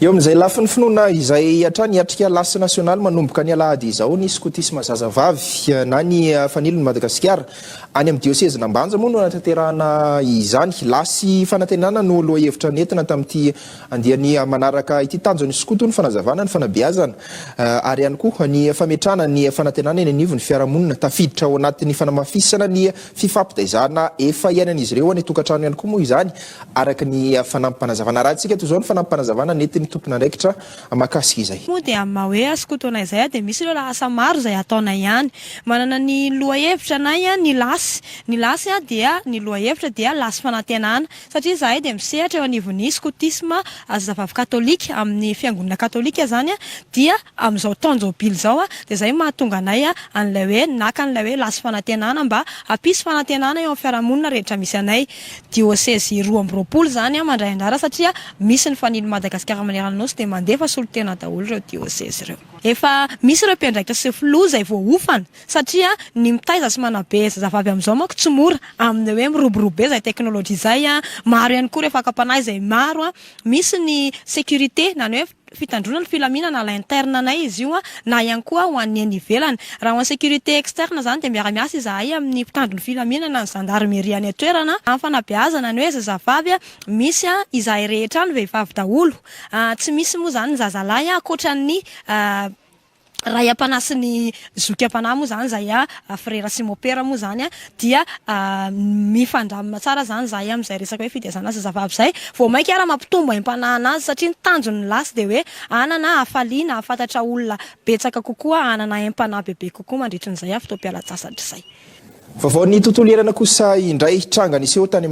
Eo amin'izay lafiny finoana izay hatrany hatrika lasy nasionaly manomboka ny alahady izao ny skotisma zazavavy na ny fanilon'ny Madagasikara any amin'ny diocèse Nambanja moa no anatanterahana izany lasy fanantenana no loha hevitra nentina tamin'ity andiany manaraka ity tanjon'ny skoto ny fanazavana ny fanabeazana ary ihany koa ny fametrana ny fanantenana eny anivon'ny fiarahamonina tafiditra ao anatin'ny fanamafisana ny fifampitaizana efa iainan'izy ireo any tokantrano ihany koa moa izany araka ny fanampampanazavana raha antsika toy izao ny fanampampanazavana nentin'ny tompona ndraikitra makasika izay. Moa dia amin'ny hoe skotona izay dia misy ireo asa maro izay ataona ihany. Manana ny lohahevitra anay ny lasy dia ny lohahevitra dia lasy fanantenana satria izahay dia misehatra eo anivon'ny skotisma zazavavy katolika amin'ny fiangonana katolika zany dia amin'izao taonjobily izao dia izay mahatonga anay an'ilay hoe naka an'ilay hoe lasy fanantenana mba hampisy fanantenana eo amin'ny fiarahamonina rehetra misy anay diocèse 12 zany mandray anjara satria misy ny fanilo Madagasikara maneran'nosy dia mandefa solotena daholo ireo diocèse ireo. Efa misy ireo mpiandraikitra sy filoha izay voahofana satria ny mitaiza sy manabe zazavavy amin'izao manko tsy mora amin'ny hoe miroborobe izay teknôlôjia izay maro ihany koa rehefa kapanahy izay maro misy ny sécurité na ny hoe fitandrona ny filaminana la interne anay izy io na ihany koa ho an'ny any ivelany raha ho an'ny sécurité externe zany dia miara-miasa izahay amin'ny mpitandro ny filaminana ny gendarmerie any atoerana amin'ny fanabeazana ny hoe zazavavy misy izahay rehetra ny vehivavy daholo tsy misy moa zany ny zazalahy ankoatran'ny raha ampanasy ny zoky ampanahy moa zany zay frera sy mopera moa zany dia mifandramina tsara zany zay amin'izay resaka hoe fitezana zazavavy zay vao mainka ara mampitombo impanahy azy satria ny tanjony lasy dia hoe anana afaliana afantatra olona betsaka kokoa anana impanahy bebe kokoa mandritran'izay fotoam-pialatsasatra izay. Vaovao ny tontolo iainana kosa indray tranga nisy tany